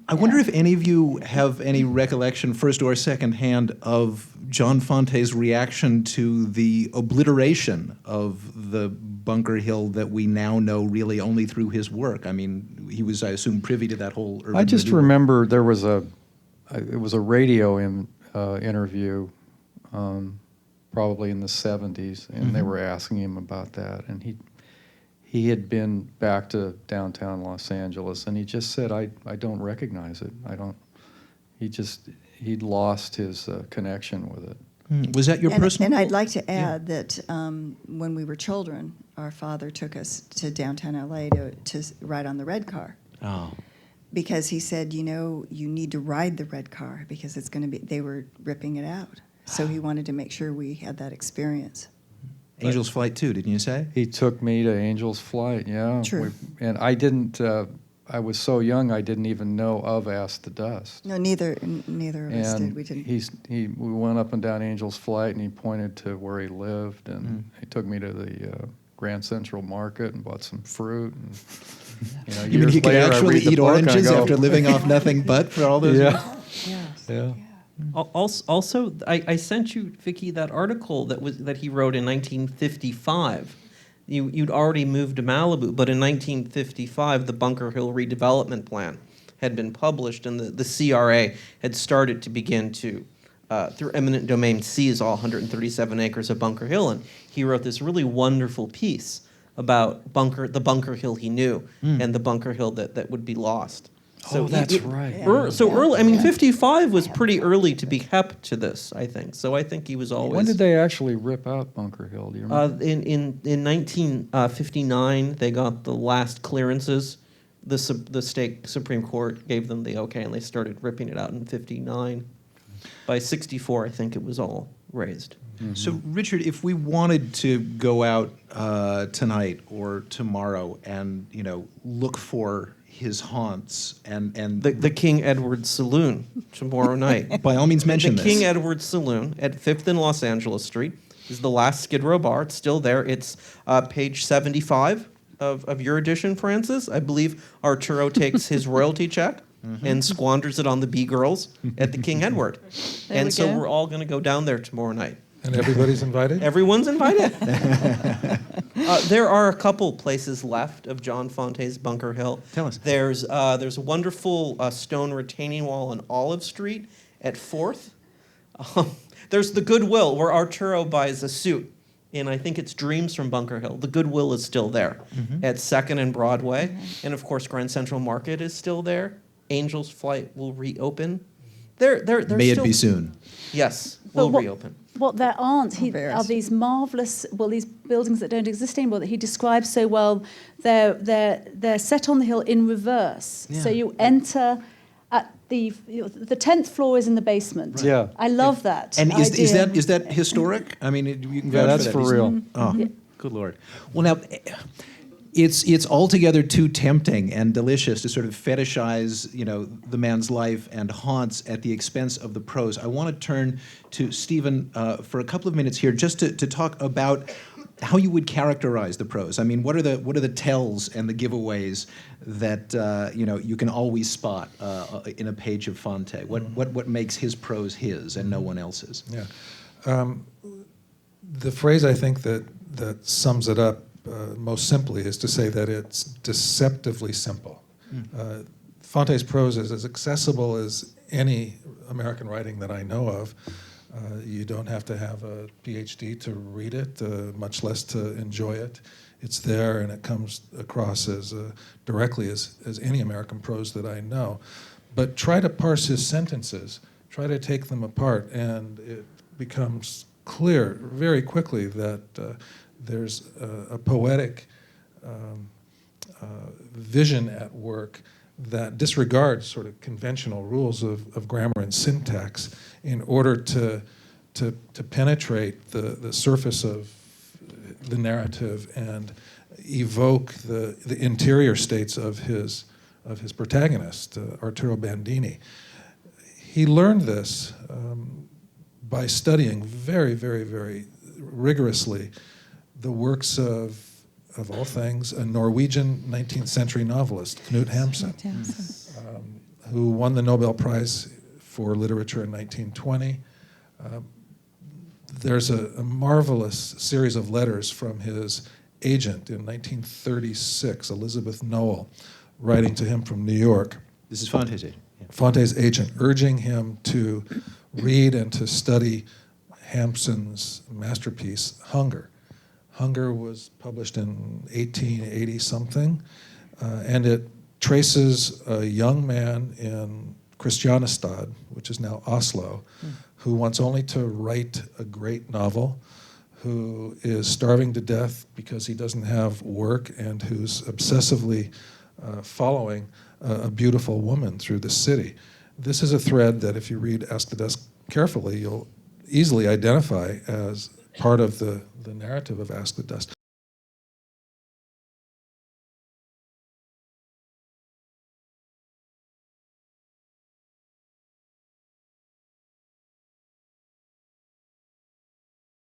I wonder if any of you have any recollection, first or second hand, of John Fante's reaction to the obliteration of the Bunker Hill that we now know really only through his work. I mean, he was, I assume, privy to that whole urban I just renewal. remember there was it was a radio interview, probably in the 70s, and they were asking him about that, and he had been back to downtown Los Angeles, and he just said, I don't recognize it. He'd lost his connection with it. Was that your personal? And I'd like to add that when we were children, our father took us to downtown LA to ride on the red car. Oh. Because he said, you need to ride the red car because it's going to be, they were ripping it out. So he wanted to make sure we had that experience. Angel's Flight too, didn't you say? He took me to Angel's Flight, yeah. True. And I didn't, I was so young I didn't even know of Ask the Dust. No, neither of us did. We didn't. We went up and down Angel's Flight, and he pointed to where he lived, and he took me to the Grand Central Market and bought some fruit. And, You mean he could later, actually eat oranges after living off nothing but for all those years? Yes. Yeah. Also, I sent you, Vicky, that article that he wrote in 1955. You'd already moved to Malibu, but in 1955, the Bunker Hill redevelopment plan had been published, and the CRA had started to begin to, through eminent domain, seize all 137 acres of Bunker Hill. And he wrote this really wonderful piece about the Bunker Hill he knew and the Bunker Hill that would be lost. So that's right. Early. I mean, 55 was pretty early to be hep to this, I think. So I think he was always. When did they actually rip out Bunker Hill? Do you remember? In 1959, they got the last clearances. The state Supreme Court gave them the okay, and they started ripping it out in 59. By 64, I think it was all raised. Mm-hmm. So, Richard, if we wanted to go out tonight or tomorrow and look for his haunts and the King Edward Saloon tomorrow night. By all means, mention the this. King Edward Saloon at 5th and Los Angeles Street is the last Skid Row bar. It's still there. It's page 75 of your edition, Francis. I believe Arturo takes his royalty check and squanders it on the B-girls at the King Edward. And so we're all going to go down there tomorrow night. And everybody's invited? Everyone's invited. There are a couple places left of John Fante's Bunker Hill. Tell us. There's a wonderful stone retaining wall on Olive Street at 4th. There's the Goodwill, where Arturo buys a suit. And I think it's Dreams from Bunker Hill. The Goodwill is still there at 2nd and Broadway. And, of course, Grand Central Market is still there. Angel's Flight will reopen. May it be soon. Yes, will reopen. What there aren't are these marvelous, these buildings that don't exist anymore that he describes so well. They're set on the hill in reverse. Yeah. So you enter at the 10th floor is in the basement. Yeah. I love that. And idea. is that historic? I mean, you can Yeah, vouch that's for for real. Oh, good Lord. Well, now, it's altogether too tempting and delicious to sort of fetishize, the man's life and haunts at the expense of the prose. I want to turn to Stephen for a couple of minutes here just to talk about how you would characterize the prose. I mean, what are the tells and the giveaways that you can always spot in a page of Fante? What makes his prose his and no one else's? Yeah. The phrase I think that sums it up most simply is to say that it's deceptively simple. Fante's prose is as accessible as any American writing that I know of. You don't have to have a PhD to read it, much less to enjoy it. It's there, and it comes across as directly as any American prose that I know. But try to parse his sentences, try to take them apart, and it becomes clear very quickly that there's a poetic vision at work that disregards sort of conventional rules of grammar and syntax in order to penetrate the surface of the narrative and evoke the interior states of his protagonist, Arturo Bandini. He learned this by studying very, very, very rigorously the works of all things, a Norwegian 19th century novelist, Knut Hamsun. who won the Nobel Prize for Literature in 1920. There's a marvelous series of letters from his agent in 1936, Elizabeth Noel, writing to him from New York. This is Fante's agent. Yeah. Fante's agent, urging him to read and to study Hampson's masterpiece, Hunger. Hunger was published in 1880-something, and it traces a young man in Christianstad, which is now Oslo, who wants only to write a great novel, who is starving to death because he doesn't have work, and who's obsessively following a beautiful woman through the city. This is a thread that if you read Ask the Desk carefully, you'll easily identify as part of the narrative of Ask the Desk.